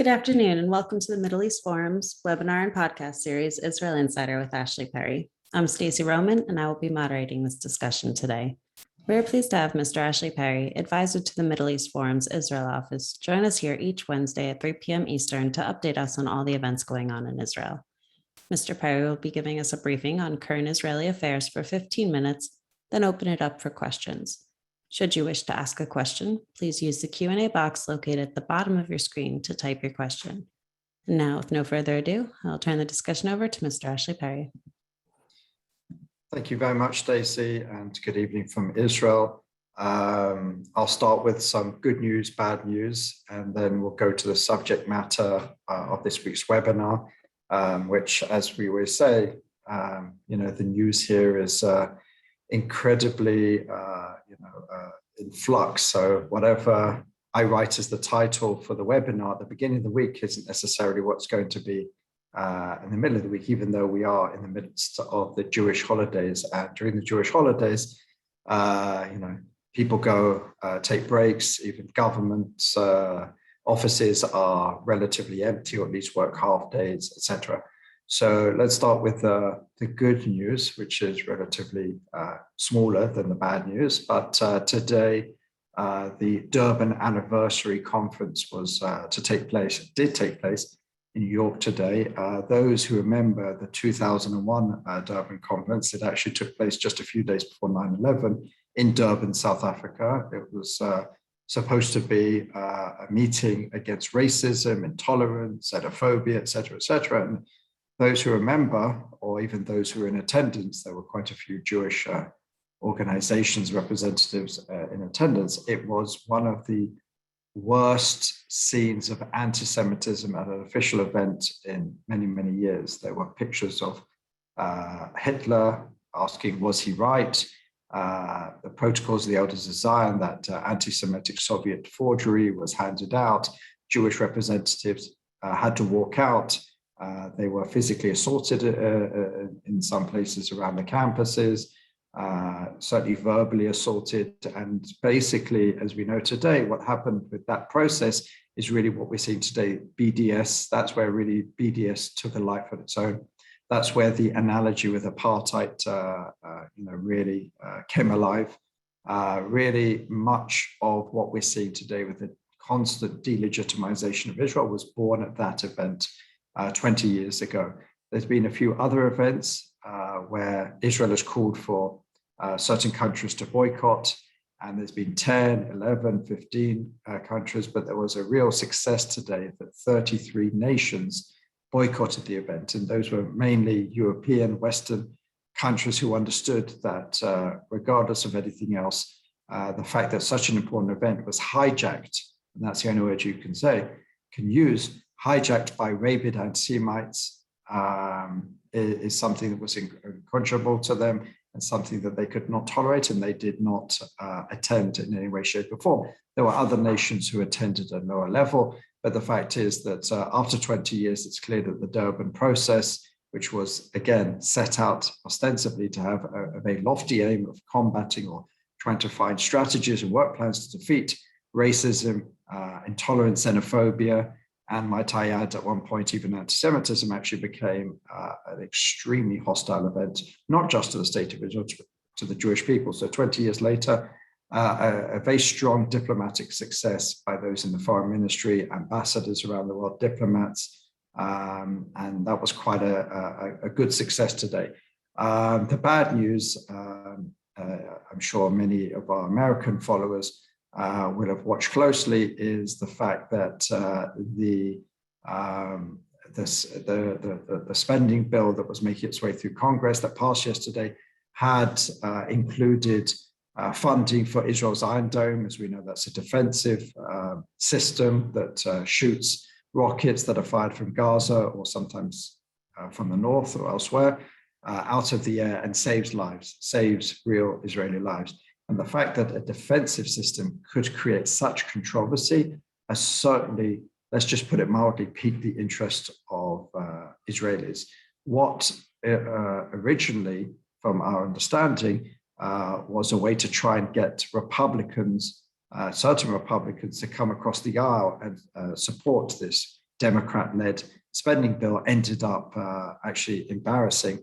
Good afternoon, and welcome to the Middle East Forum's webinar and podcast series, Israel Insider with Ashley Perry. I'm Stacey Roman, and I will be moderating this discussion today. We are pleased to have Mr. Ashley Perry, advisor to the Middle East Forum's Israel office, join us here each Wednesday at 3 p.m. Eastern to update us on all the events going on in Israel. Mr. Perry will be giving us a briefing on current Israeli affairs for 15 minutes, then open it up for questions. Should you wish to ask a question, please use the Q&A box located at the bottom of your screen to type your question. And now, with no further ado, I'll turn the discussion over to Mr. Ashley Perry. Thank you very much, Stacey, and good evening from Israel. I'll start with some good news, bad news, and then we'll go to the subject matter of this week's webinar, which, as we always say, the news here is incredibly in flux. So whatever I write as the title for the webinar at the beginning of the week isn't necessarily what's going to be in the middle of the week, even though we are in the midst of the Jewish holidays. And during the Jewish holidays, people go take breaks. Even government offices are relatively empty, or at least work half days, etc. So let's start with the good news, which is relatively smaller than the bad news. But today, the Durban Anniversary Conference was did take place in New York today. Those who remember the 2001 Durban Conference, it actually took place just a few days before 9/11 in Durban, South Africa. It was supposed to be a meeting against racism, intolerance, xenophobia, etc., etc. And those who remember, or even those who were in attendance, there were quite a few Jewish organizations, representatives in attendance. It was one of the worst scenes of anti-Semitism at an official event in many, many years. There were pictures of Hitler asking, was he right? The Protocols of the Elders of Zion, that anti-Semitic Soviet forgery, was handed out. Jewish representatives had to walk out. They were physically assaulted in some places around the campuses, certainly verbally assaulted. And basically, as we know today, what happened with that process is really what we're seeing today. BDS, that's where really BDS took a life of its own. That's where the analogy with apartheid, really came alive. Really much of what we're seeing today with the constant delegitimization of Israel was born at that event 20 years ago. There's been a few other events where Israel has called for certain countries to boycott, and there's been 10, 11, 15 countries, but there was a real success today that 33 nations boycotted the event, and those were mainly European, Western countries who understood that regardless of anything else, the fact that such an important event was hijacked, and that's the only word you can use, hijacked by rabid anti-Semites, is something that was unconscionable to them and something that they could not tolerate, and they did not attend in any way, shape, or form. There were other nations who attended at a lower level, but the fact is that after 20 years, it's clear that the Durban process, which was, again, set out ostensibly to have a very lofty aim of combating or trying to find strategies and work plans to defeat racism, intolerance, xenophobia, and might I add, at one point, even anti-Semitism actually became an extremely hostile event, not just to the state of Israel, to the Jewish people. So 20 years later, a very strong diplomatic success by those in the foreign ministry, ambassadors around the world, diplomats, and that was quite a good success today. The bad news, I'm sure many of our American followers will have watched closely, is the fact that the spending bill that was making its way through Congress that passed yesterday had included funding for Israel's Iron Dome. As we know, that's a defensive system that shoots rockets that are fired from Gaza or sometimes from the north or elsewhere out of the air, and saves lives, saves real Israeli lives. And the fact that a defensive system could create such controversy has certainly, let's just put it mildly, piqued the interest of Israelis. What originally, from our understanding, was a way to try and get Republicans, certain Republicans, to come across the aisle and support this Democrat-led spending bill ended up actually embarrassing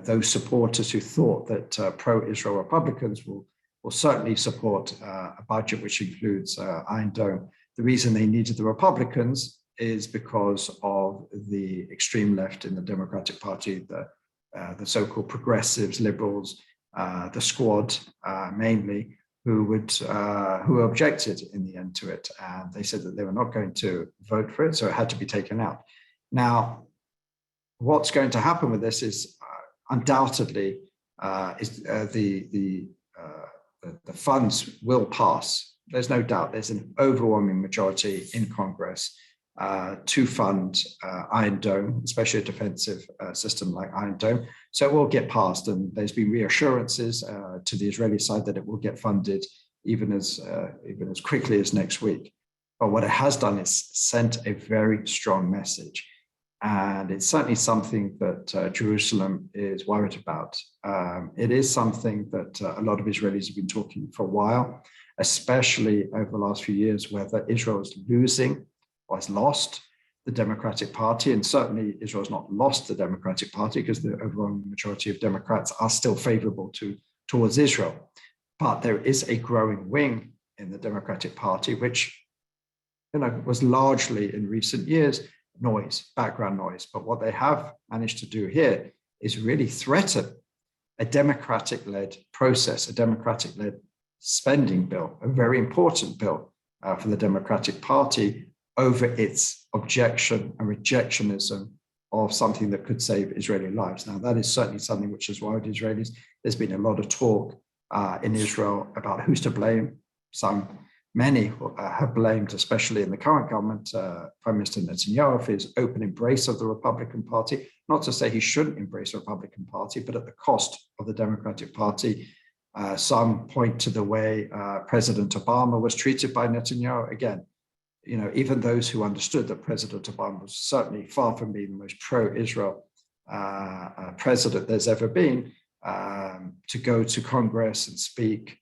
those supporters who thought that pro-Israel Republicans will certainly support a budget which includes Iron Dome. The reason they needed the Republicans is because of the extreme left in the Democratic Party, the so-called progressives, liberals, the squad mainly, who objected in the end to it, and they said that they were not going to vote for it, so it had to be taken out. Now, what's going to happen with this is undoubtedly the funds will pass. There's no doubt. There's an overwhelming majority in Congress to fund Iron Dome, especially a defensive system like Iron Dome. So it will get passed, and there's been reassurances to the Israeli side that it will get funded even as quickly as next week. But what it has done is sent a very strong message, and it's certainly something that Jerusalem is worried about. It is something that a lot of Israelis have been talking for a while, especially over the last few years, whether Israel is losing or has lost the Democratic Party. And certainly Israel has not lost the Democratic Party, because the overwhelming majority of Democrats are still favorable towards Israel. But there is a growing wing in the Democratic Party, which was largely in recent years noise, background noise. But what they have managed to do here is really threaten a democratic-led process, a democratic-led spending bill, a very important bill for the Democratic Party, over its objection and rejectionism of something that could save Israeli lives. Now, that is certainly something which has worried Israelis. There's been a lot of talk in Israel about who's to blame. Many have blamed, especially in the current government, Prime Minister Netanyahu, for his open embrace of the Republican Party. Not to say he shouldn't embrace the Republican Party, but at the cost of the Democratic Party. Some point to the way President Obama was treated by Netanyahu. Again, even those who understood that President Obama was certainly far from being the most pro-Israel president there's ever been, to go to Congress and speak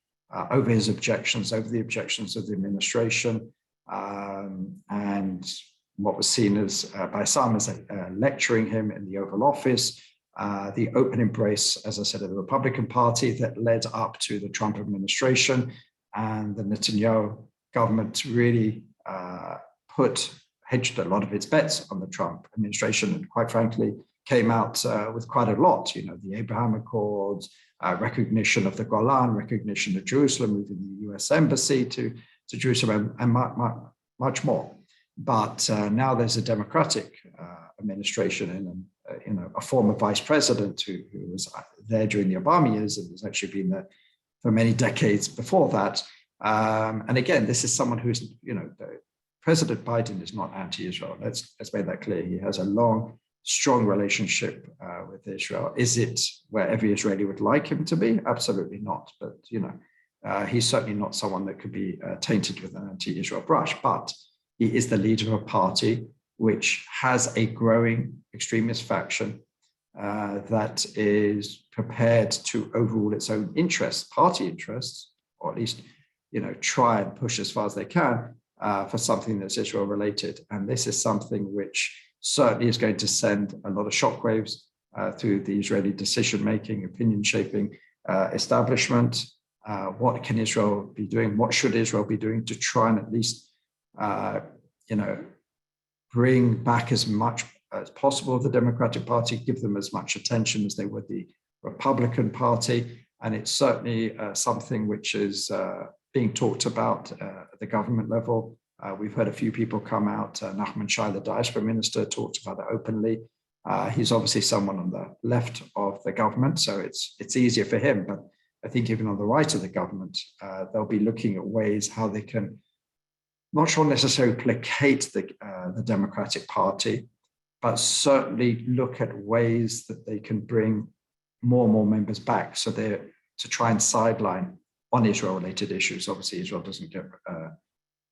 over his objections, over the objections of the administration, and what was seen as by some as lecturing him in the Oval Office, the open embrace, as I said, of the Republican Party that led up to the Trump administration, and the Netanyahu government really hedged a lot of its bets on the Trump administration, and quite frankly came out with quite a lot, the Abraham Accords, recognition of the Golan, recognition of Jerusalem, moving the US embassy to Jerusalem, and much more. But now there's a Democratic administration, and a former vice president who was there during the Obama years and has actually been there for many decades before that. And again, this is someone who's, President Biden is not anti-Israel. Let's make that clear. He has a long, strong relationship with Israel. Is it where every Israeli would like him to be? Absolutely not. But, he's certainly not someone that could be tainted with an anti-Israel brush. But he is the leader of a party which has a growing extremist faction that is prepared to overrule its own interests, party interests, or at least, try and push as far as they can for something that's Israel related. And this is something which certainly is going to send a lot of shockwaves through the Israeli decision-making, opinion-shaping establishment. What can Israel be doing? What should Israel be doing to try and at least, bring back as much as possible of the Democratic Party, give them as much attention as they would the Republican Party? And it's certainly something which is being talked about at the government level. We've heard a few people come out. Nachman Shai, the diaspora minister, talked about it openly. He's obviously someone on the left of the government, so it's easier for him. But I think even on the right of the government, they'll be looking at ways how they can, not sure necessarily placate the Democratic Party, but certainly look at ways that they can bring more and more members back. So they're to try and sideline on Israel-related issues. Obviously, Israel doesn't get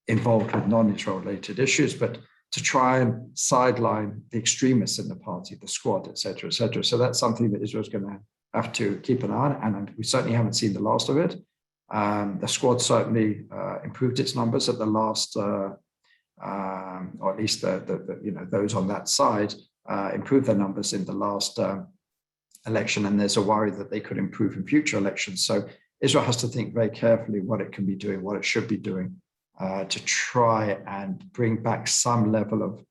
involved with non-Israel related issues, but to try and sideline the extremists in the party, the squad, et cetera, et cetera. So that's something that Israel's going to have to keep an eye on, and we certainly haven't seen the last of it. The squad certainly improved its numbers at the last or at least those on that side, improved their numbers in the last election, and there's a worry that they could improve in future elections. So Israel has to think very carefully what it can be doing, what it should be doing, to try and bring back some level of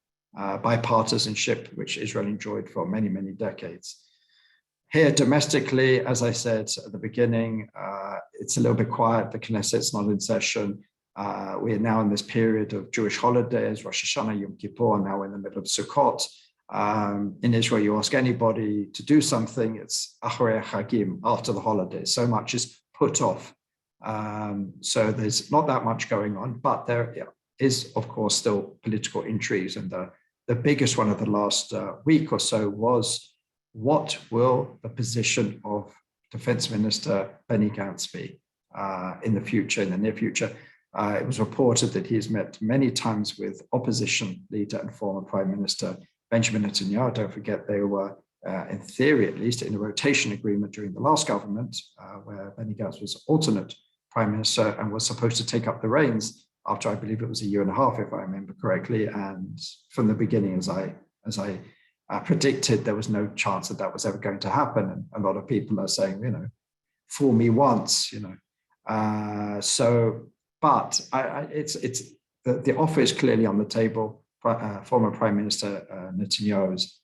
bipartisanship, which Israel enjoyed for many, many decades. Here domestically, as I said at the beginning, it's a little bit quiet. The Knesset's not in session. We are now in this period of Jewish holidays, Rosh Hashanah, Yom Kippur, now in the middle of Sukkot. In Israel, you ask anybody to do something, it's Acharei Chagim, after the holidays. So much is put off. So there's not that much going on, but there is, of course, still political intrigues. And the biggest one of the last week or so was, what will the position of Defense Minister Benny Gantz be in the future, in the near future? It was reported that he has met many times with opposition leader and former Prime Minister Benjamin Netanyahu. Don't forget, they were, in theory at least, in a rotation agreement during the last government, where Benny Gantz was alternate Prime Minister and was supposed to take up the reins after, I believe it was a year and a half, if I remember correctly. And from the beginning, as I predicted, there was no chance that that was ever going to happen. And a lot of people are saying, fool me once, But the offer is clearly on the table. Former Prime Minister Netanyahu's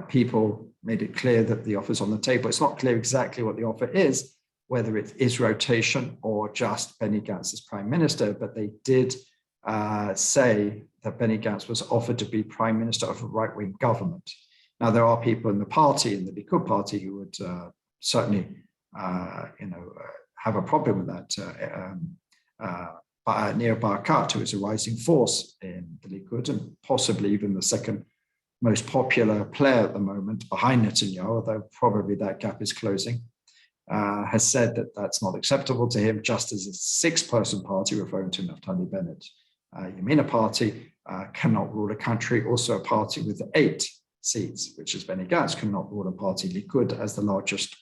people made it clear that the offer is on the table. It's not clear exactly what the offer is, whether it is rotation or just Benny Gantz as Prime Minister, but they did say that Benny Gantz was offered to be Prime Minister of a right-wing government. Now, there are people in the party, in the Likud party, who would certainly, have a problem with that. Nir Barkat, who is a rising force in the Likud and possibly even the second most popular player at the moment behind Netanyahu, although probably that gap is closing, has said that that's not acceptable to him, just as a six-person party, referring to Naftali Bennett, Yamina party, cannot rule a country. Also a party with 8 seats, which is Benny Gantz, cannot rule a party. Likud, as the largest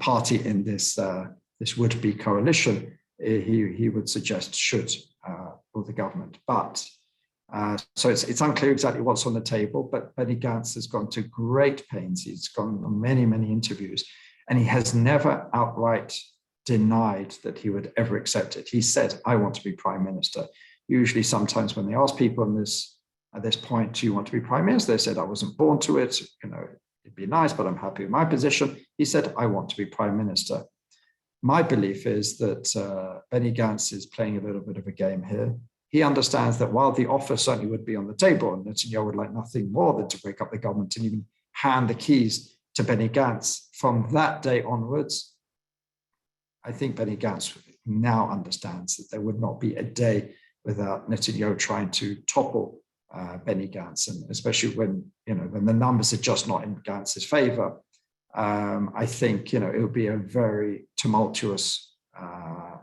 party in this would-be coalition, he would suggest should rule the government. But so it's unclear exactly what's on the table, but Benny Gantz has gone to great pains. He's gone on many, many interviews, and he has never outright denied that he would ever accept it. He said, I want to be Prime Minister. Usually, sometimes when they ask people at this point, do you want to be Prime Minister? They said, I wasn't born to it. It'd be nice, but I'm happy with my position. He said, I want to be Prime Minister. My belief is that Benny Gantz is playing a little bit of a game here. He understands that while the offer certainly would be on the table, and Netanyahu would like nothing more than to break up the government and even hand the keys to Benny Gantz, from that day onwards, I think Benny Gantz now understands that there would not be a day without Netanyahu trying to topple Benny Gantz, and especially when the numbers are just not in Gantz's favor. I think it would be a very tumultuous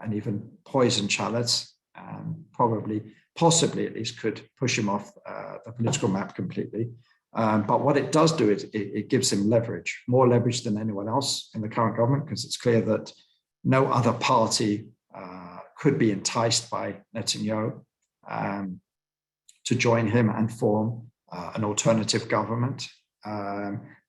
and even poison chalice, and possibly at least could push him off the political map completely. But what it does do is it gives him leverage, more leverage than anyone else in the current government, because it's clear that no other party could be enticed by Netanyahu to join him and form an alternative government.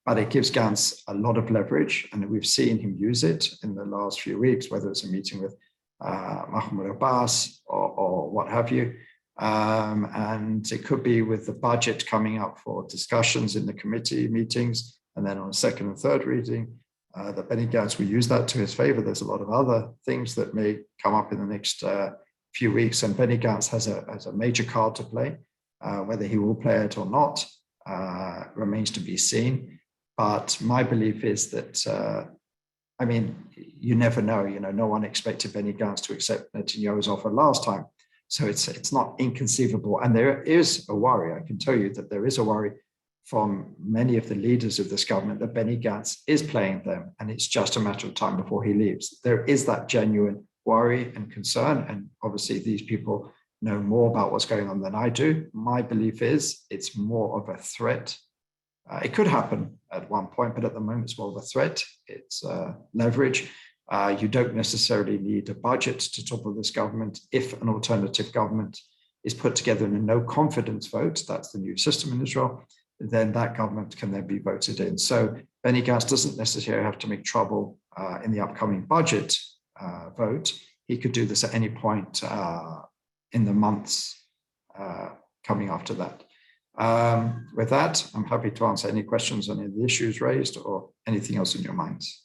But it gives Gantz a lot of leverage, and we've seen him use it in the last few weeks, whether it's a meeting with Mahmoud Abbas or what have you. And it could be with the budget coming up for discussions in the committee meetings, and then on a second and third reading, that Benny Gantz will use that to his favor. There's a lot of other things that may come up in the next few weeks, and Benny Gantz has a major card to play. Whether he will play it or not remains to be seen. But my belief is that, you never know. No one expected Benny Gantz to accept Netanyahu's offer last time. So it's not inconceivable. And there is a worry. I can tell you that there is a worry from many of the leaders of this government that Benny Gantz is playing them, and it's just a matter of time before he leaves. There is that genuine worry and concern. And obviously these people know more about what's going on than I do. My belief is it's more of a threat. It could happen at one point, but at the moment it's more of a threat. It's leverage. You don't necessarily need a budget to topple this government if an alternative government is put together in a no confidence vote, that's the new system in Israel, then that government can then be voted in. So Benny Gantz doesn't necessarily have to make trouble in the upcoming budget vote. He could do this at any point in the months coming after that. With that, I'm happy to answer any questions on any of the issues raised or anything else in your minds.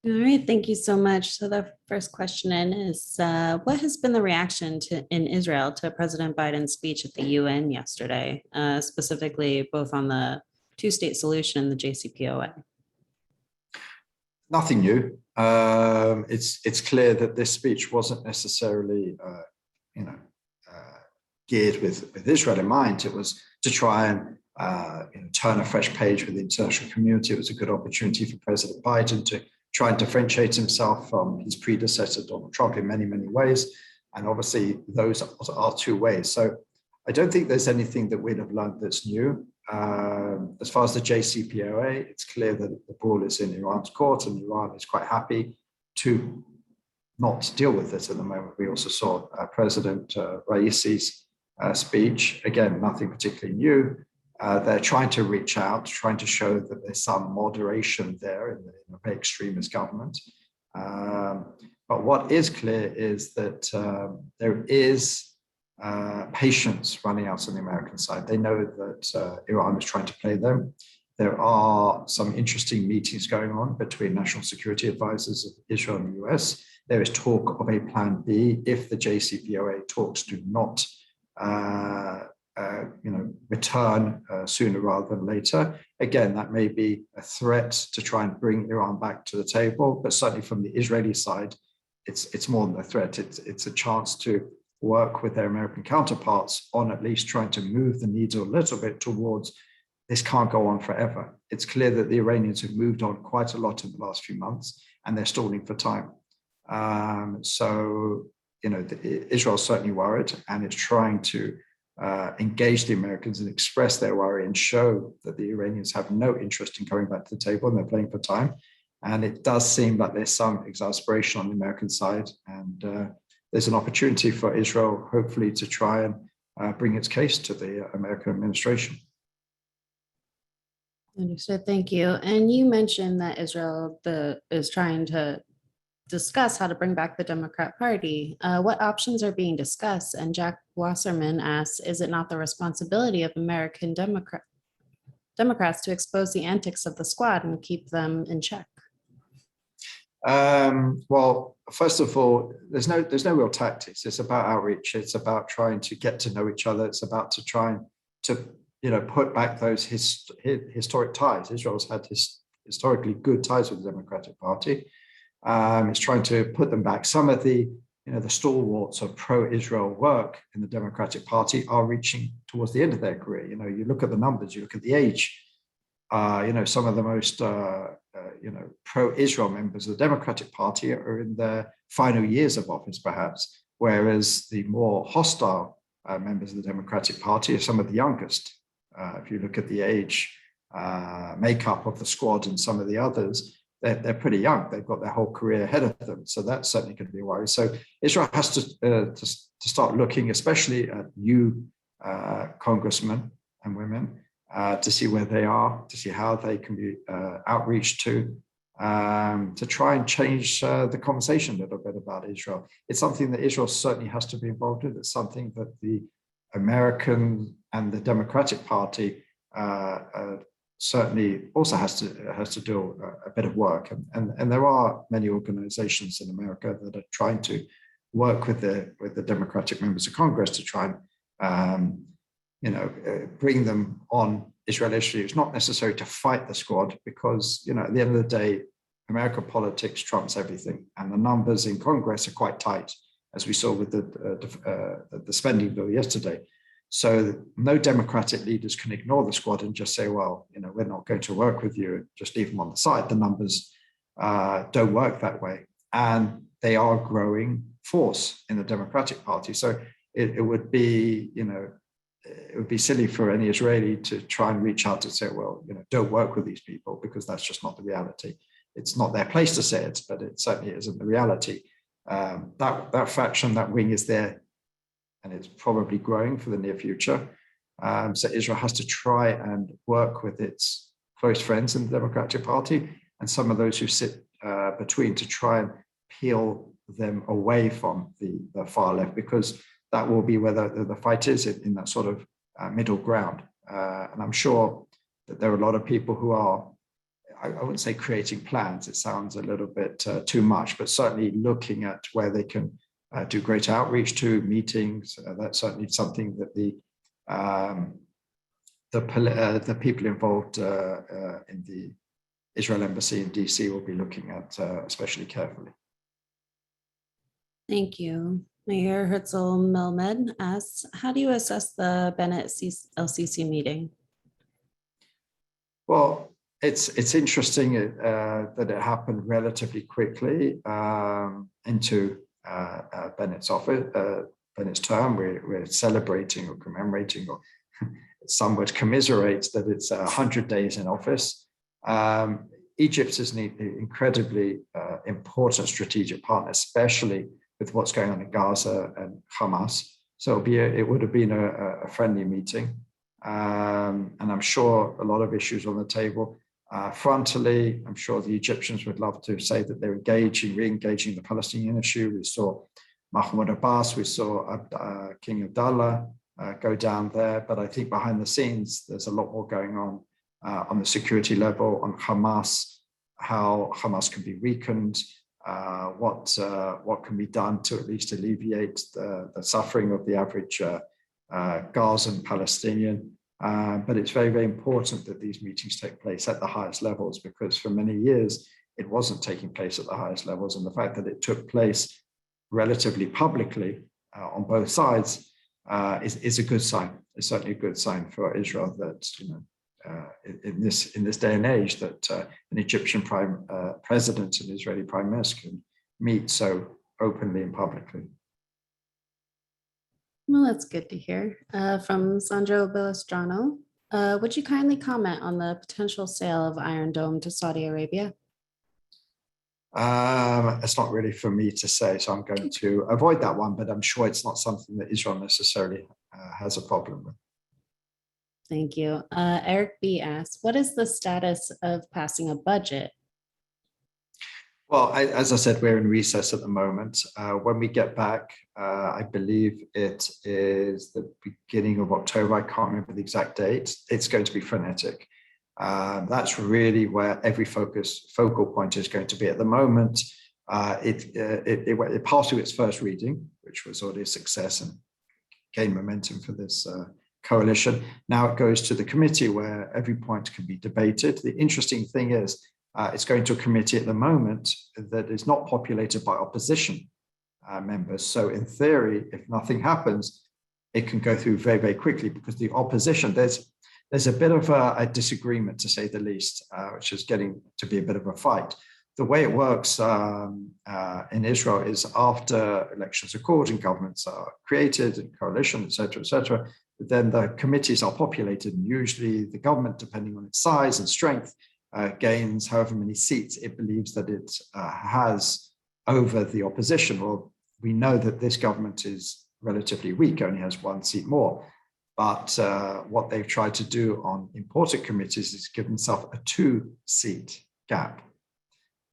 All right, thank you so much. So the first question in is, what has been the reaction in Israel to President Biden's speech at the UN yesterday, specifically both on the two-state solution and the JCPOA? Nothing new. It's clear that this speech wasn't necessarily, geared with Israel in mind. It was to try and turn a fresh page with the international community. It was a good opportunity for President Biden to try and differentiate himself from his predecessor, Donald Trump, in many, many ways. And obviously, those are two ways. So I don't think there's anything that we'd have learned that's new. As far as the JCPOA, it's clear that the ball is in Iran's court, and Iran is quite happy to not deal with it at the moment. We also saw President Raisi's speech. Again, nothing particularly new. They're trying to reach out, trying to show that there's some moderation there in the very extremist government. But what is clear is that there is patience running out on the American side. They know that Iran is trying to play them. There are some interesting meetings going on between national security advisors of Israel and the US. There is talk of a plan B if the JCPOA talks do not return sooner rather than later. Again, that may be a threat to try and bring Iran back to the table, but certainly from the Israeli side, it's more than a threat. It's a chance to work with their American counterparts on at least trying to move the needle a little bit towards this can't go on forever. It's clear that the Iranians have moved on quite a lot in the last few months, and they're stalling for time. Israel's certainly worried, and it's trying to engage the Americans and express their worry and show that the Iranians have no interest in coming back to the table and they're playing for time. And it does seem like there's some exasperation on the American side, and there's an opportunity for Israel, hopefully, to try and bring its case to the American administration. Understood. Thank you. And you mentioned that Israel is trying to discuss how to bring back the Democrat Party. What options are being discussed? And Jack Wasserman asks, is it not the responsibility of American Democrats to expose the antics of the squad and keep them in check? Well, first of all, there's no real tactics. It's about outreach. It's about trying to get to know each other. It's about to try to put back those historic ties. Israel's had historically good ties with the Democratic Party. It's trying to put them back. Some of the stalwarts of pro-Israel work in the Democratic Party are reaching towards the end of their career. You look at the numbers, you look at the age. Some of the most pro-Israel members of the Democratic Party are in their final years of office, perhaps, whereas the more hostile members of the Democratic Party are some of the youngest. If you look at the age makeup of the squad and some of the others, they're pretty young. They've got their whole career ahead of them. So that's certainly going to be a worry. So Israel has to start looking, especially at new congressmen and women, to see where they are, to see how they can be outreached to try and change the conversation a little bit about Israel. It's something that Israel certainly has to be involved with. It's something that the American and the Democratic Party certainly also has to do a bit of work. And there are many organizations in America that are trying to work with the Democratic members of Congress to try and bring them on Israel issues, not necessarily to fight the squad, because, at the end of the day, American politics trumps everything. And the numbers in Congress are quite tight, as we saw with the spending bill yesterday. So no Democratic leaders can ignore the squad and just say, well, we're not going to work with you, just leave them on the side. The numbers don't work that way. And they are a growing force in the Democratic Party. So it would be, it would be silly for any Israeli to try and reach out and say, well, don't work with these people, because that's just not the reality. It's not their place to say it, but it certainly isn't the reality. That faction, that wing is there and it's probably growing for the near future. So Israel has to try and work with its close friends in the Democratic Party and some of those who sit between to try and peel them away from the far left, because that will be where the fight is, in that sort of middle ground. And I'm sure that there are a lot of people who are, I wouldn't say creating plans, it sounds a little bit too much, but certainly looking at where they can do greater outreach to meetings. That's certainly something that the people involved in the Israel embassy in DC will be looking at especially carefully. Thank you. Mayor Herzl Melmed asks, how do you assess the Bennett el-Sisi meeting? Well, it's interesting that it happened relatively quickly into Bennett's office, Bennett's term. We're celebrating or commemorating, or some would commiserate that it's 100 days in office. Egypt is an incredibly important strategic partner, especially with what's going on in Gaza and Hamas. So it would have been a friendly meeting. And I'm sure a lot of issues on the table. Frontally, I'm sure the Egyptians would love to say that they're re-engaging the Palestinian issue. We saw Mahmoud Abbas, we saw King Abdullah go down there. But I think behind the scenes, there's a lot more going on the security level, on Hamas, how Hamas can be weakened, what can be done to at least alleviate the suffering of the average Gazan Palestinian. But it's very, very important that these meetings take place at the highest levels, because for many years, it wasn't taking place at the highest levels. And the fact that it took place relatively publicly on both sides is a good sign. It's certainly a good sign for Israel that, in this day and age, that an Egyptian president and Israeli prime minister can meet so openly and publicly. Well, that's good to hear. From Sandro Bilastrano, would you kindly comment on the potential sale of Iron Dome to Saudi Arabia? It's not really for me to say, so I'm going to avoid that one, but I'm sure it's not something that Israel necessarily has a problem with. Thank you. Eric B. asks, what is the status of passing a budget? Well, as I said, we're in recess at the moment. When we get back, I believe it is the beginning of October. I can't remember the exact date. It's going to be frenetic. That's really where every focal point is going to be at the moment. It passed through its first reading, which was already a success and gained momentum for this coalition. Now it goes to the committee where every point can be debated. The interesting thing is, it's going to a committee at the moment that is not populated by opposition members. So in theory, if nothing happens, it can go through very, very quickly, because the opposition, there's a bit of a disagreement, to say the least, which is getting to be a bit of a fight. The way it works in Israel is, after elections are called and governments are created and coalition, et cetera, then the committees are populated, and usually the government, depending on its size and strength, gains however many seats it believes that it has over the opposition. Well, we know that this government is relatively weak, only has one seat more. But what they've tried to do on important committees is give themselves a 2-seat gap.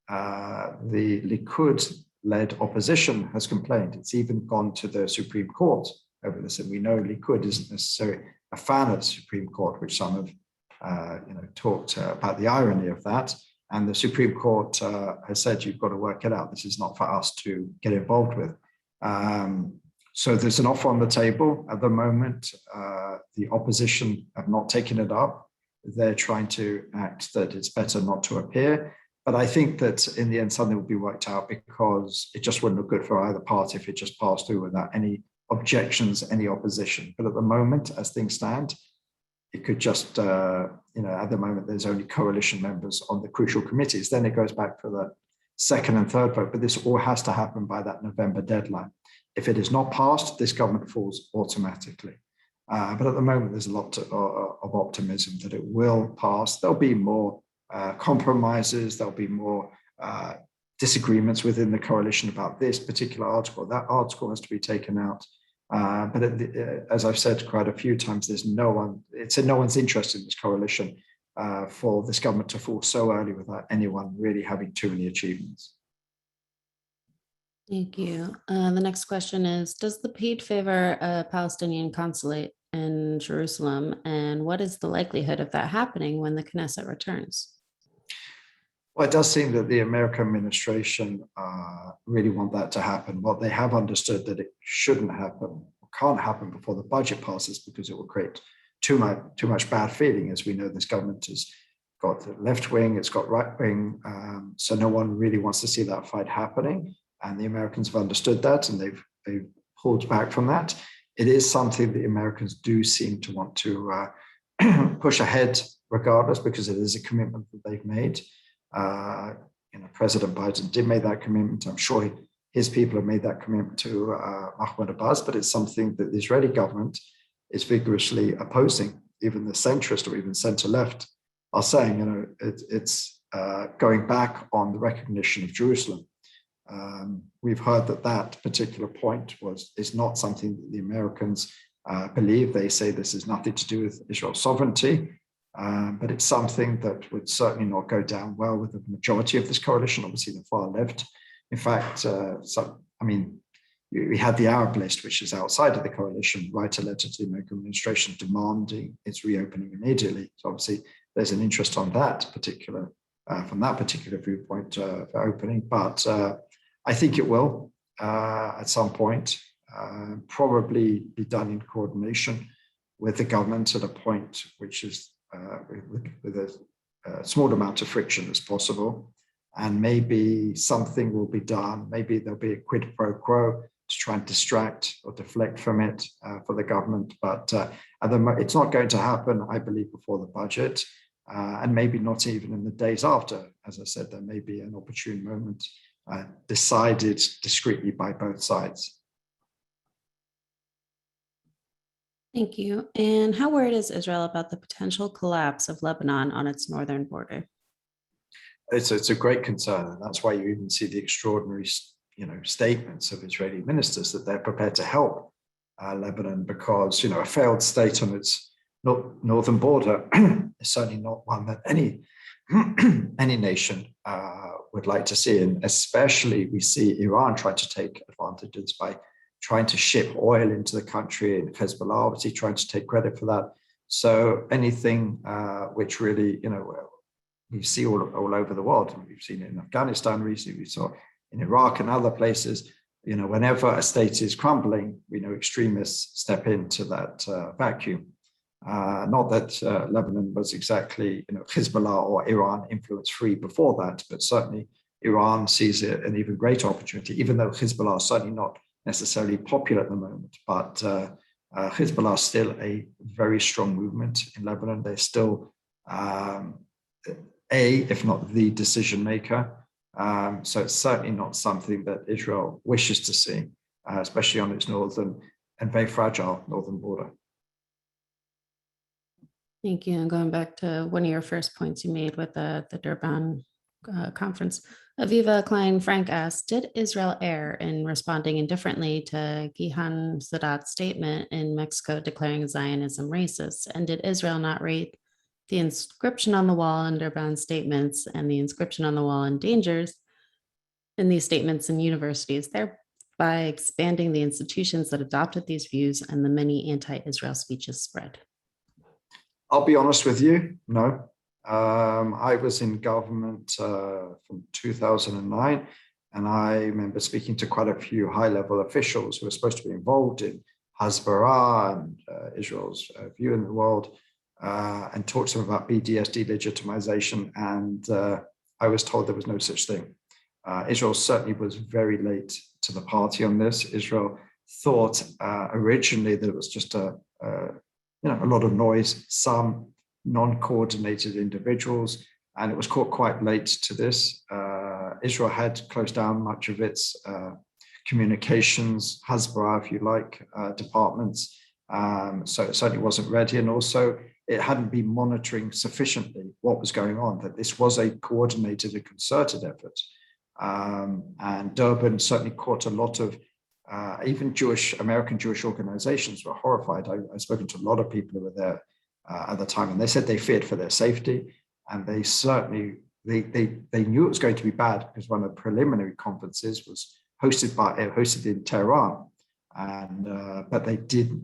The Likud-led opposition has complained. It's even gone to the Supreme Court over this, and we know Likud isn't necessarily a fan of the Supreme Court, which some have talked about the irony of that. And the Supreme Court has said, you've got to work it out. This is not for us to get involved with. So there's an offer on the table at the moment. The opposition have not taken it up. They're trying to act that it's better not to appear. But I think that in the end, something will be worked out, because it just wouldn't look good for either party if it just passed through without any objections, any opposition. But at the moment, as things stand, it could just, at the moment, there's only coalition members on the crucial committees. Then it goes back for the second and third vote. But this all has to happen by that November deadline. If it is not passed, this government falls automatically. But at the moment, there's a lot of optimism that it will pass. There'll be more compromises. There'll be more disagreements within the coalition about this particular article. That article has to be taken out. But as I've said quite a few times, it's in no one's interest in this coalition for this government to fall so early without anyone really having too many achievements. Thank you. The next question is, does the PEID favor a Palestinian consulate in Jerusalem? And what is the likelihood of that happening when the Knesset returns? Well, it does seem that the American administration really want that to happen. Well, they have understood that it shouldn't happen, or can't happen before the budget passes, because it will create too much bad feeling. As we know, this government has got the left wing, it's got right wing, so no one really wants to see that fight happening. And the Americans have understood that, and they've pulled back from that. It is something the Americans do seem to want to push ahead regardless, because it is a commitment that they've made. President Biden did make that commitment. I'm sure his people have made that commitment to Mahmoud Abbas, but it's something that the Israeli government is vigorously opposing. Even the centrist or even center-left are saying, it's going back on the recognition of Jerusalem. We've heard that particular point is not something that the Americans believe. They say this has nothing to do with Israel's sovereignty, but it's something that would certainly not go down well with the majority of this coalition, obviously the far left. In fact, we had the Arab list, which is outside of the coalition, write a letter to the American administration demanding its reopening immediately. So obviously there's an interest on that particular, from that particular viewpoint for opening, but I think it will at some point probably be done in coordination with the government at a point which is with a small amount of friction as possible. And maybe something will be done. Maybe there'll be a quid pro quo to try and distract or deflect from it for the government. But it's not going to happen, I believe, before the budget, and maybe not even in the days after. As I said, there may be an opportune moment decided discreetly by both sides. Thank you. And how worried is Israel about the potential collapse of Lebanon on its northern border? It's a great concern, and that's why you even see the extraordinary, statements of Israeli ministers that they're prepared to help Lebanon, because a failed state on its northern border is certainly not one that any nation would like to see, and especially we see Iran try to take advantages by trying to ship oil into the country, and Hezbollah obviously trying to take credit for that. So anything which really, we see all over the world, and we've seen it in Afghanistan recently, we saw in Iraq and other places, whenever a state is crumbling, we know extremists step into that vacuum. Not that Lebanon was exactly, Hezbollah or Iran influence free before that, but certainly Iran sees it an even greater opportunity, even though Hezbollah is certainly not necessarily popular at the moment, but Hezbollah is still a very strong movement in Lebanon. They're still if not the decision maker. So it's certainly not something that Israel wishes to see, especially on its northern and very fragile northern border. Thank you. And going back to one of your first points you made with the Durban Conference, Aviva Klein-Frank asked, did Israel err in responding indifferently to Gihan Sadat's statement in Mexico declaring Zionism racist? And did Israel not rate the inscription on the wall in Durban's statements and the inscription on the wall in dangers in these statements in universities, thereby expanding the institutions that adopted these views and the many anti-Israel speeches spread? I'll be honest with you, no. I was in government from 2009, and I remember speaking to quite a few high-level officials who were supposed to be involved in Hasbara and Israel's view in the world, and talked to them about BDS delegitimization, and I was told there was no such thing. Israel certainly was very late to the party on this. Israel thought originally that it was just a lot of noise, some non-coordinated individuals, and it was caught quite late to this. Israel had closed down much of its communications, Hasbara, if you like, departments, so it certainly wasn't ready, and also it hadn't been monitoring sufficiently what was going on, that this was a coordinated and concerted effort. And Durban certainly caught a lot of Even American Jewish organizations were horrified. I've spoken to a lot of people who were there at the time, and they said they feared for their safety, and they certainly they knew it was going to be bad because one of the preliminary conferences was hosted in Tehran, and but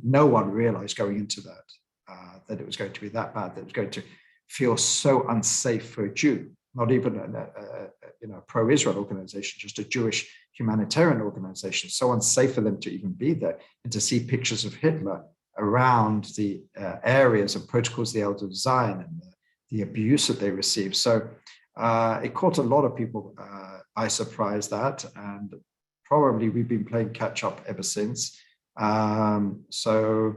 no one realized going into that it was going to be that bad, that it was going to feel so unsafe for a Jew, not even a pro-Israel organization, just a Jewish humanitarian organization, so unsafe for them to even be there, and to see pictures of Hitler around the areas and protocols of the Elder Zion and the abuse that they received. So it caught a lot of people by surprise, that, and probably we've been playing catch up ever since. So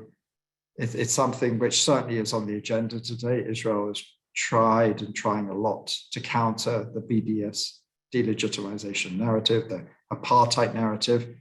it's something which certainly is on the agenda today. Israel has trying a lot to counter the BDS delegitimization narrative, the apartheid narrative.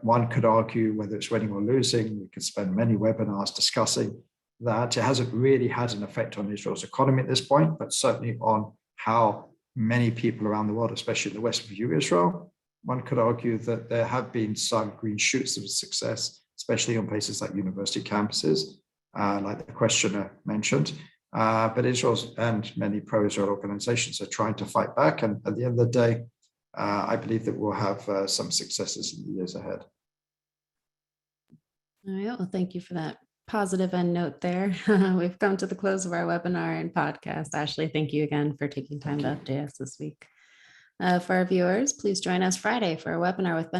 One could argue whether it's winning or losing. We could spend many webinars discussing that. It hasn't really had an effect on Israel's economy at this point, but certainly on how many people around the world, especially in the West, view Israel. One could argue that there have been some green shoots of success, especially on places like university campuses, like the questioner mentioned. But Israel and many pro-Israel organizations are trying to fight back. And at the end of the day, I believe that we'll have some successes in the years ahead. All right, well, thank you for that positive end note there. We've come to the close of our webinar and podcast. Ashley, thank you again for taking time to update us this week. For our viewers, please join us Friday for a webinar with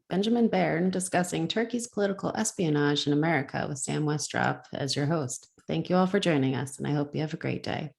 Benjamin Baird discussing Turkey's political espionage in America with Sam Westrop as your host. Thank you all for joining us, and I hope you have a great day.